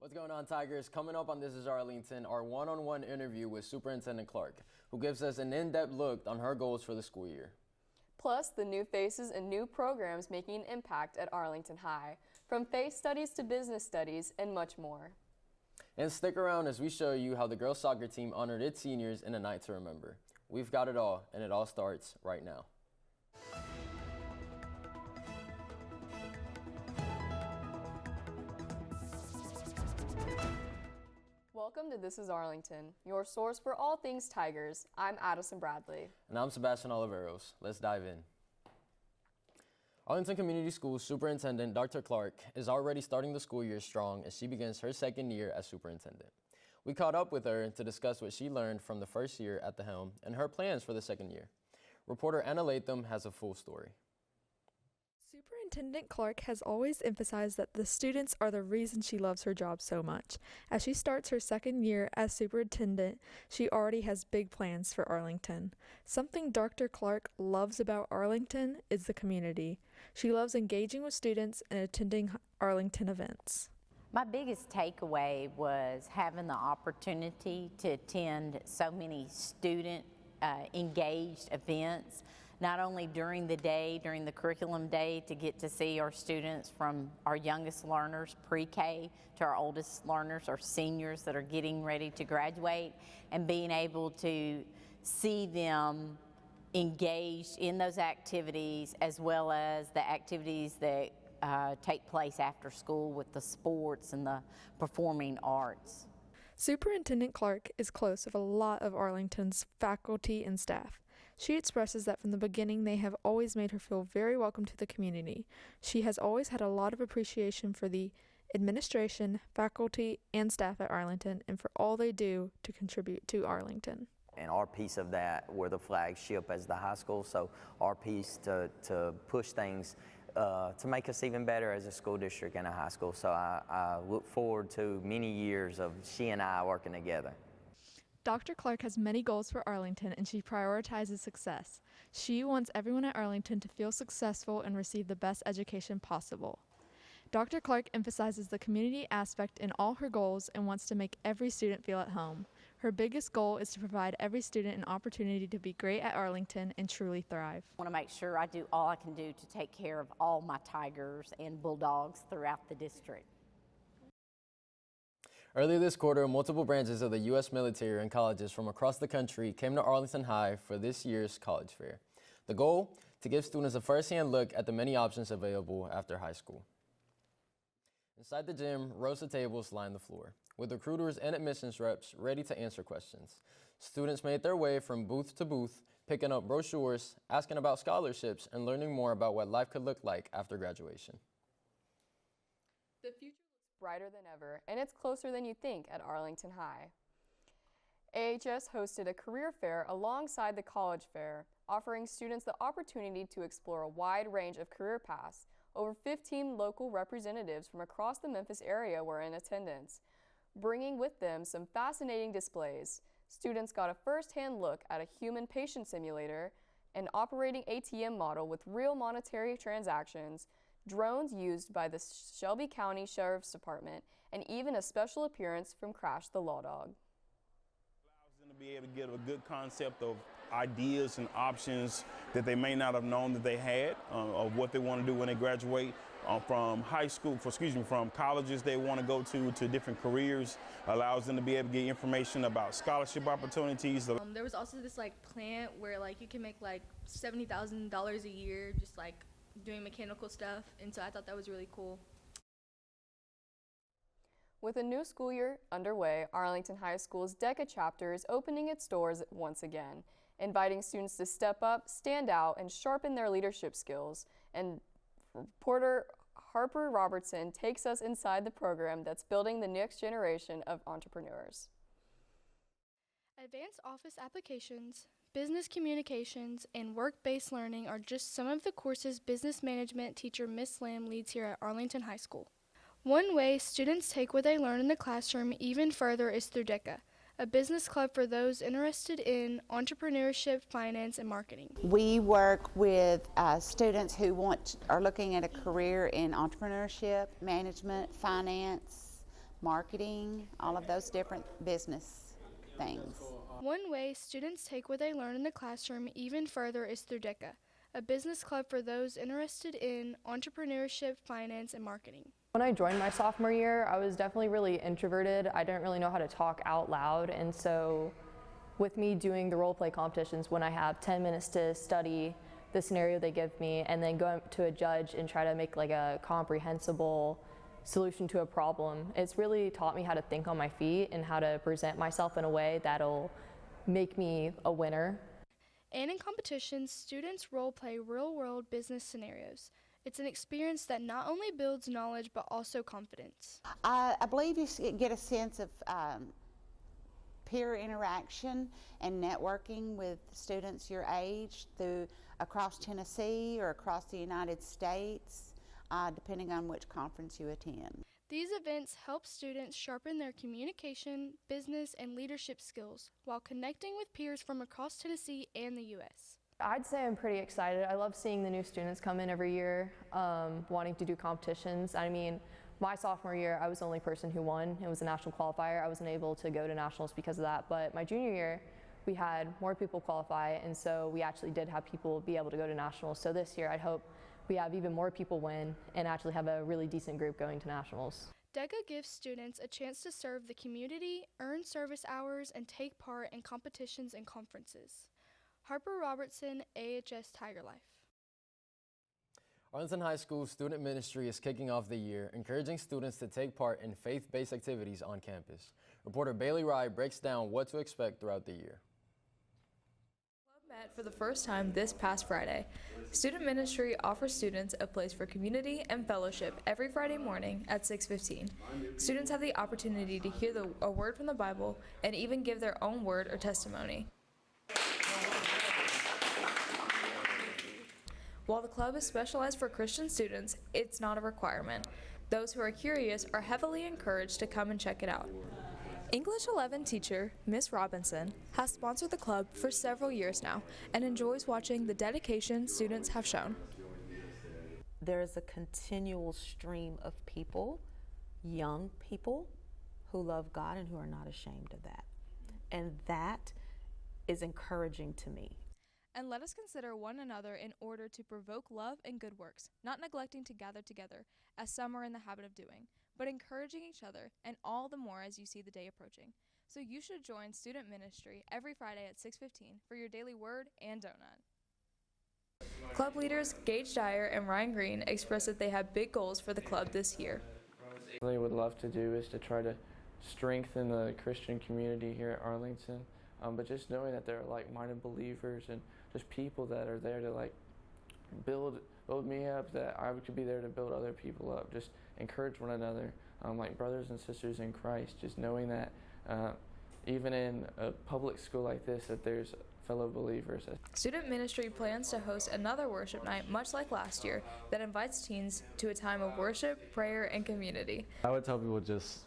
What's going on, Tigers? Coming up on This is Arlington, our one-on-one interview with Superintendent Clark, who gives us an in-depth look on her goals for the school year. Plus, the new faces and new programs making an impact at Arlington High, from face studies to business studies and much more. And stick around as we show you how the girls soccer team honored its seniors in a night to remember. We've got it all, and it all starts right now. Welcome to This is Arlington, your source for all things Tigers. I'm Addison Bradley. And I'm Sebastian Oliveros. Let's dive in. Arlington Community Schools Superintendent Dr. Clark is already starting the school year strong as she begins her second year as superintendent. We caught up with her to discuss what she learned from the first year at the helm and her plans for the second year. Reporter Anna Latham has a full story. Superintendent Clark has always emphasized that the students are the reason she loves her job so much. As she starts her second year as superintendent, she already has big plans for Arlington. Something Dr. Clark loves about Arlington is the community. She loves engaging with students and attending Arlington events. My biggest takeaway was having the opportunity to attend so many student engaged events, not only during the day, during the curriculum day, to get to see our students from our youngest learners, pre-K, to our oldest learners, our seniors that are getting ready to graduate, and being able to see them engaged in those activities as well as the activities that take place after school with the sports and the performing arts. Superintendent Clark is close with a lot of Arlington's faculty and staff. She expresses that from the beginning they have always made her feel very welcome to the community. She has always had a lot of appreciation for the administration, faculty, and staff at Arlington and for all they do to contribute to Arlington. And our piece of that, we're the flagship as the high school, so our piece to push things to make us even better as a school district and a high school. So I look forward to many years of she and I working together. Dr. Clark has many goals for Arlington and she prioritizes success. She wants everyone at Arlington to feel successful and receive the best education possible. Dr. Clark emphasizes the community aspect in all her goals and wants to make every student feel at home. Her biggest goal is to provide every student an opportunity to be great at Arlington and truly thrive. I want to make sure I do all I can do to take care of all my Tigers and Bulldogs throughout the district. Earlier this quarter, multiple branches of the U.S. military and colleges from across the country came to Arlington High for this year's college fair. The goal? To give students a first-hand look at the many options available after high school. Inside the gym, rows of tables lined the floor, with recruiters and admissions reps ready to answer questions. Students made their way from booth to booth, picking up brochures, asking about scholarships, and learning more about what life could look like after graduation. The future looks brighter than ever, and it's closer than you think at Arlington High. AHS hosted a career fair alongside the college fair, offering students the opportunity to explore a wide range of career paths. Over 15 local representatives from across the Memphis area were in attendance, bringing with them some fascinating displays. Students got a first-hand look at a human patient simulator, an operating ATM model with real monetary transactions, drones used by the Shelby County Sheriff's Department, and even a special appearance from Crash the Law Dog. Allows them to be able to get a good concept of ideas and options that they may not have known that they had, of what they want to do when they graduate from high school, from colleges they want to go to different careers. Allows them to be able to get information about scholarship opportunities. There was also this plant where you can make $70,000 a year just doing mechanical stuff, and so I thought that was really cool. With a new school year underway, Arlington High School's DECA chapter is opening its doors once again, inviting students to step up, stand out, and sharpen their leadership skills. And reporter Harper Robertson takes us inside the program that's building the next generation of entrepreneurs. Advanced office applications, business communications, and work-based learning are just some of the courses business management teacher Miss Lamb leads here at Arlington High School. One way students take what they learn in the classroom even further is through DECA, a business club for those interested in entrepreneurship, finance, and marketing. We work with students who are looking at a career in entrepreneurship, management, finance, marketing, all of those different business things. One way students take what they learn in the classroom even further is through DECA, a business club for those interested in entrepreneurship, finance, and marketing. When I joined my sophomore year, I was definitely really introverted. I didn't really know how to talk out loud, and so with me doing the role play competitions, when I have 10 minutes to study the scenario they give me and then go up to a judge and try to make like a comprehensible solution to a problem, it's really taught me how to think on my feet and how to present myself in a way that'll make me a winner. And in competitions, students role play real-world business scenarios. It's an experience that not only builds knowledge but also confidence. I believe you get a sense of peer interaction and networking with students your age across Tennessee or across the United States, depending on which conference you attend. These events help students sharpen their communication, business, and leadership skills while connecting with peers from across Tennessee and the U.S. I'd say I'm pretty excited. I love seeing the new students come in every year, wanting to do competitions. I mean, my sophomore year, I was the only person who won. It was a national qualifier. I wasn't able to go to nationals because of that, but my junior year, we had more people qualify, and so we actually did have people be able to go to nationals. So this year, I'd hope we have even more people win and actually have a really decent group going to nationals. DECA gives students a chance to serve the community, earn service hours, and take part in competitions and conferences. Harper Robertson, AHS Tiger Life. Arlington High School Student Ministry is kicking off the year, encouraging students to take part in faith-based activities on campus. Reporter Bailey Rye breaks down what to expect throughout the year. Met for the first time this past Friday. Student Ministry offers students a place for community and fellowship every Friday morning at 6:15. Students have the opportunity to hear a word from the Bible and even give their own word or testimony. While the club is specialized for Christian students, it's not a requirement. Those who are curious are heavily encouraged to come and check it out. English 11 teacher, Miss Robinson, has sponsored the club for several years now and enjoys watching the dedication students have shown. There is a continual stream of people, young people, who love God and who are not ashamed of that. And that is encouraging to me. And let us consider one another in order to provoke love and good works, not neglecting to gather together, as some are in the habit of doing, but encouraging each other, and all the more as you see the day approaching. So you should join Student Ministry every Friday at 6:15 for your daily word and donut. Club leaders Gage Dyer and Ryan Green expressed that they have big goals for the club this year. What I would love to do is to try to strengthen the Christian community here at Arlington, but just knowing that there are like-minded believers and just people that are there to like build me up, that I could be there to build other people up, just encourage one another, like brothers and sisters in Christ, just knowing that even in a public school like this, that there's fellow believers. Student Ministry plans to host another worship night, much like last year, that invites teens to a time of worship, prayer, and community. I would tell people just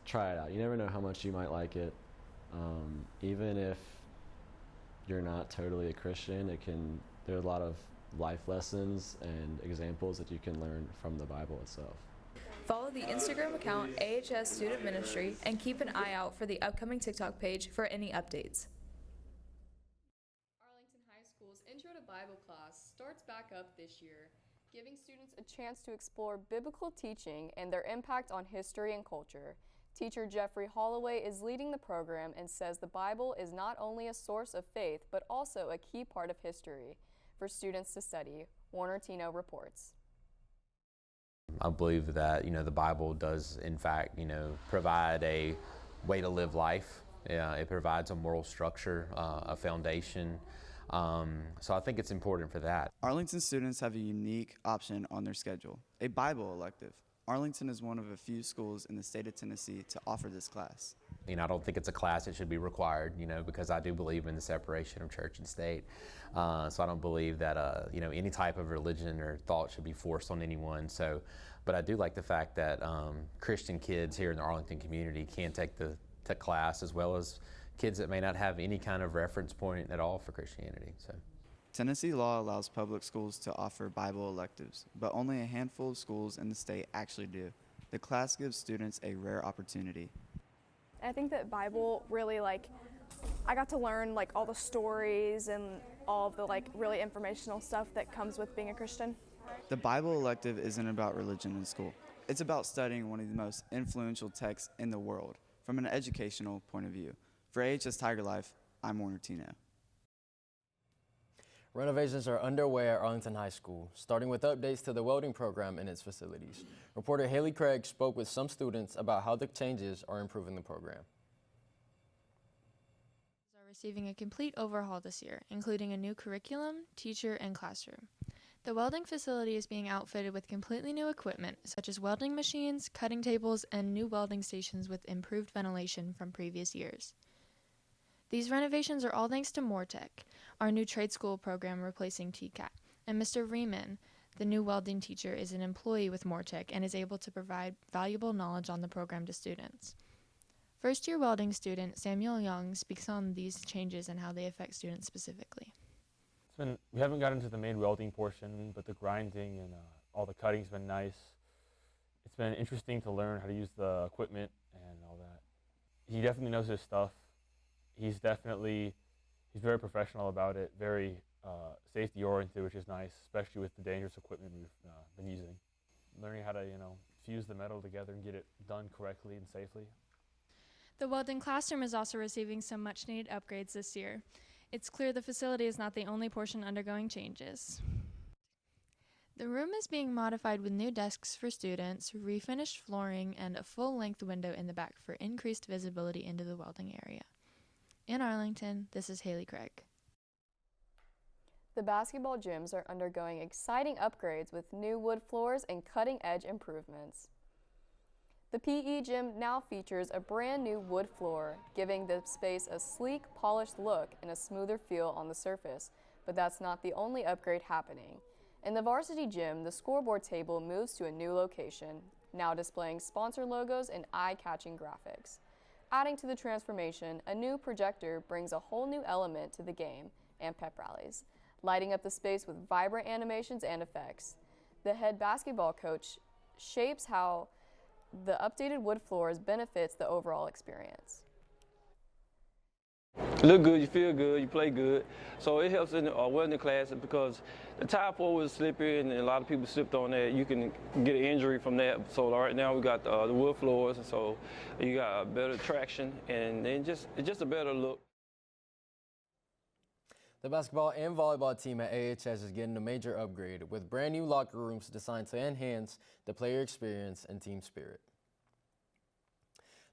try it out. You never know how much you might like it. Even if you're not totally a Christian, there are a lot of life lessons and examples that you can learn from the Bible itself. Follow the Instagram account AHS Student Ministry and keep an eye out for the upcoming TikTok page for any updates. Arlington High School's Intro to Bible class starts back up this year, giving students a chance to explore biblical teaching and their impact on history and culture. Teacher Jeffrey Holloway is leading the program and says the Bible is not only a source of faith, but also a key part of history for students to study. Warner Tino reports. I believe that, the Bible does, in fact, provide a way to live life. It provides a moral structure, a foundation. So I think it's important for that. Arlington students have a unique option on their schedule, a Bible elective. Arlington is one of a few schools in the state of Tennessee to offer this class. I don't think it's a class that should be required, because I do believe in the separation of church and state. So I don't believe that, any type of religion or thought should be forced on anyone. But I do like the fact that Christian kids here in the Arlington community can take the class, as well as kids that may not have any kind of reference point at all for Christianity. So. Tennessee law allows public schools to offer Bible electives, but only a handful of schools in the state actually do. The class gives students a rare opportunity. I think that Bible really, I got to learn all the stories and all of the really informational stuff that comes with being a Christian. The Bible elective isn't about religion in school. It's about studying one of the most influential texts in the world from an educational point of view. For AHS Tiger Life, I'm Warner Tino. Renovations are underway at Arlington High School, starting with updates to the welding program and its facilities. Reporter Haley Craig spoke with some students about how the changes are improving the program. Are receiving a complete overhaul this year, including a new curriculum, teacher, and classroom. The welding facility is being outfitted with completely new equipment, such as welding machines, cutting tables, and new welding stations with improved ventilation from previous years. These renovations are all thanks to MoreTech, our new trade school program replacing DECA, and Mr. Riemann, the new welding teacher, is an employee with MoreTech and is able to provide valuable knowledge on the program to students. First-year welding student Samuel Young speaks on these changes and how they affect students specifically. We haven't gotten to the main welding portion, but the grinding and all the cutting's been nice. It's been interesting to learn how to use the equipment and all that. He definitely knows his stuff. He's very professional about it, very safety oriented, which is nice, especially with the dangerous equipment we've been using. Learning how to, fuse the metal together and get it done correctly and safely. The welding classroom is also receiving some much needed upgrades this year. It's clear the facility is not the only portion undergoing changes. The room is being modified with new desks for students, refinished flooring, and a full-length window in the back for increased visibility into the welding area. In Arlington, this is Haley Craig. The basketball gyms are undergoing exciting upgrades with new wood floors and cutting-edge improvements. The PE gym now features a brand new wood floor, giving the space a sleek, polished look and a smoother feel on the surface, but that's not the only upgrade happening. In the varsity gym, the scoreboard table moves to a new location, now displaying sponsor logos and eye-catching graphics. Adding to the transformation, a new projector brings a whole new element to the game and pep rallies, lighting up the space with vibrant animations and effects. The head basketball coach shapes how the updated wood floors benefits the overall experience. You look good, you feel good, you play good. So it helps in the welding class because the tile floor was slippery and a lot of people slipped on that. You can get an injury from that. So right now we got the wood floors, and so you got a better traction and it's just a better look. The basketball and volleyball team at AHS is getting a major upgrade with brand new locker rooms designed to enhance the player experience and team spirit.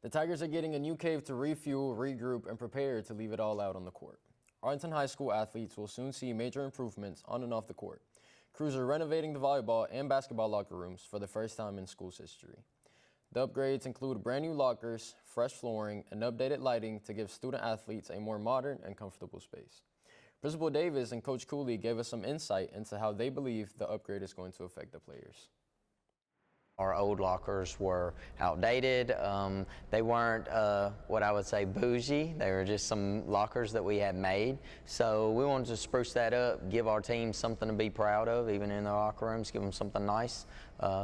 The Tigers are getting a new cave to refuel, regroup, and prepare to leave it all out on the court. Arlington High School athletes will soon see major improvements on and off the court. Crews are renovating the volleyball and basketball locker rooms for the first time in school's history. The upgrades include brand new lockers, fresh flooring, and updated lighting to give student athletes a more modern and comfortable space. Principal Davis and Coach Cooley gave us some insight into how they believe the upgrade is going to affect the players. Our old lockers were outdated. They weren't what I would say bougie. They were just some lockers that we had made. So we wanted to spruce that up, give our team something to be proud of, even in their locker rooms, give them something nice.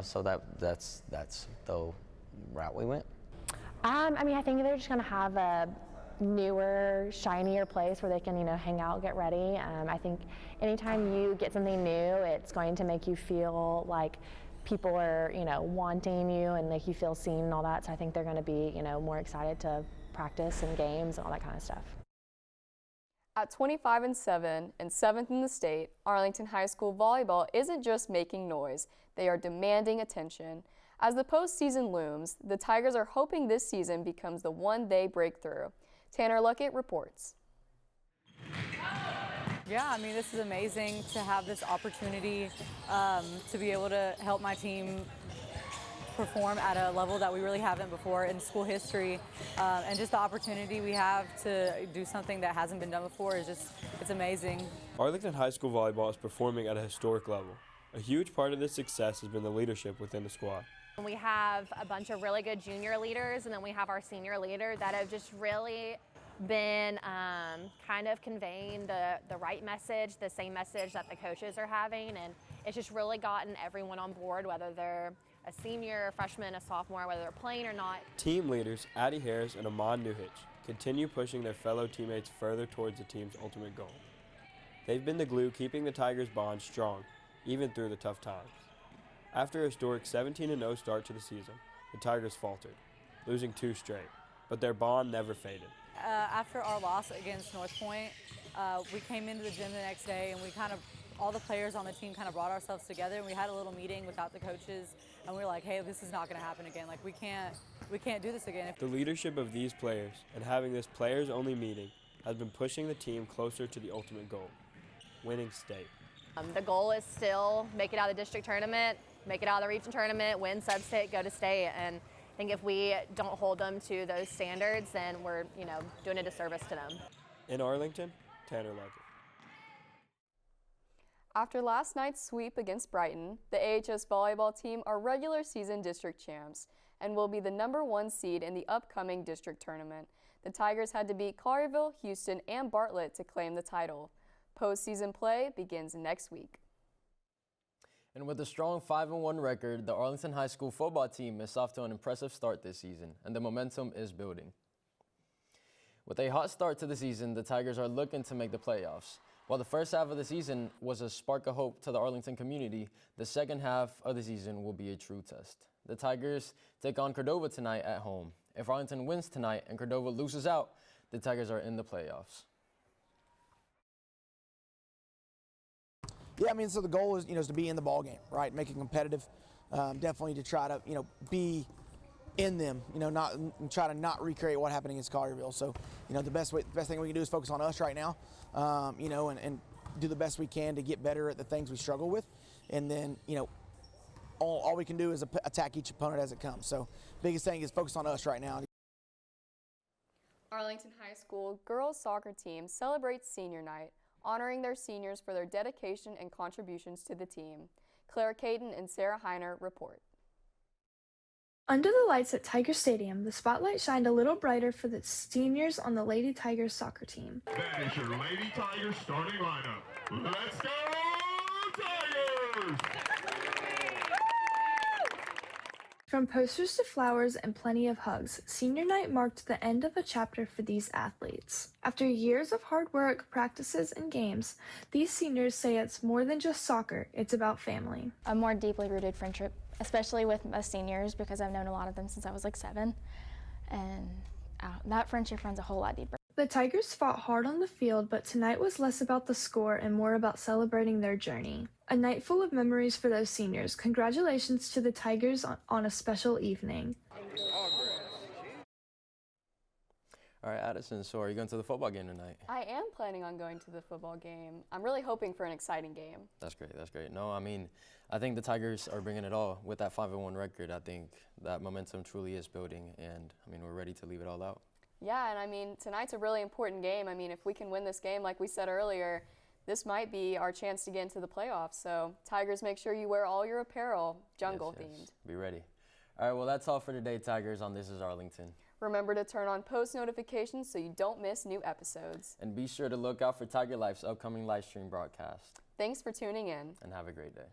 So that's the route we went. I think they're just going to have a newer, shinier place where they can, hang out, get ready. I think anytime you get something new, it's going to make you feel like people are, wanting you and make you feel seen and all that. So I think they're going to be, more excited to practice and games and all that kind of stuff. At 25-7 and 7th in the state, Arlington High School volleyball isn't just making noise, they are demanding attention. As the postseason looms, the Tigers are hoping this season becomes the one they break through. Tanner Luckett reports. Yeah, this is amazing to have this opportunity to be able to help my team perform at a level that we really haven't before in school history. And just the opportunity we have to do something that hasn't been done before is it's amazing. Arlington High School volleyball is performing at a historic level. A huge part of this success has been the leadership within the squad. We have a bunch of really good junior leaders, and then we have our senior leader that have just really been kind of conveying the right message, the same message that the coaches are having, and it's just really gotten everyone on board, whether they're a senior, a freshman, a sophomore, whether they're playing or not. Team leaders Addie Harris and Amon Newhitch continue pushing their fellow teammates further towards the team's ultimate goal. They've been the glue keeping the Tigers' bond strong, even through the tough times. After a historic 17-0 start to the season, the Tigers faltered, losing 2 straight, but their bond never faded. After our loss against North Point, we came into the gym the next day and we all the players on the team kind of brought ourselves together and we had a little meeting without the coaches and we were like, hey, this is not going to happen again. Like we can't do this again. The leadership of these players and having this players-only meeting has been pushing the team closer to the ultimate goal, winning state. The goal is still make it out of the district tournament, make it out of the region tournament, win sub-state, go to state. And I think if we don't hold them to those standards, then we're, doing a disservice to them. In Arlington, Tanner Leggett. After last night's sweep against Brighton, the AHS volleyball team are regular season district champs and will be the #1 seed in the upcoming district tournament. The Tigers had to beat Collierville, Houston, and Bartlett to claim the title. Postseason play begins next week. And with a strong 5-1 record, the Arlington High School football team is off to an impressive start this season, and the momentum is building. With a hot start to the season, the Tigers are looking to make the playoffs. While the first half of the season was a spark of hope to the Arlington community, the second half of the season will be a true test. The Tigers take on Cordova tonight at home. If Arlington wins tonight and Cordova loses out, the Tigers are in the playoffs. Yeah, so the goal is, is to be in the ball game, right? Make it competitive. Definitely to try to, be in them, not try to not recreate what happened against Collierville. So, the best thing we can do is focus on us right now, and do the best we can to get better at the things we struggle with. And then, all we can do is attack each opponent as it comes. So, biggest thing is focus on us right now. Arlington High School girls soccer team celebrates senior night, honoring their seniors for their dedication and contributions to the team. Claire Caden and Sarah Heiner report. Under the lights at Tiger Stadium, the spotlight shined a little brighter for the seniors on the Lady Tigers soccer team. That is your Lady Tigers starting lineup. Let's go, Tigers! From posters to flowers and plenty of hugs, senior night marked the end of a chapter for these athletes. After years of hard work, practices, and games, these seniors say it's more than just soccer, it's about family. A more deeply rooted friendship, especially with us seniors, because I've known a lot of them since I was like 7, and that friendship runs a whole lot deeper. The Tigers fought hard on the field, but tonight was less about the score and more about celebrating their journey. A night full of memories for those seniors. Congratulations to the Tigers on a special evening. All right, Addison, so are you going to the football game tonight? I am planning on going to the football game. I'm really hoping for an exciting game. That's great. No, I think the Tigers are bringing it all. With that 5-1 record, I think that momentum truly is building, and we're ready to leave it all out. Yeah, and tonight's a really important game. If we can win this game, like we said earlier, this might be our chance to get into the playoffs. So, Tigers, make sure you wear all your apparel, jungle-themed. Yes. Be ready. All right, well, that's all for today, Tigers, on This is Arlington. Remember to turn on post notifications so you don't miss new episodes. And be sure to look out for Tiger Life's upcoming live stream broadcast. Thanks for tuning in. And have a great day.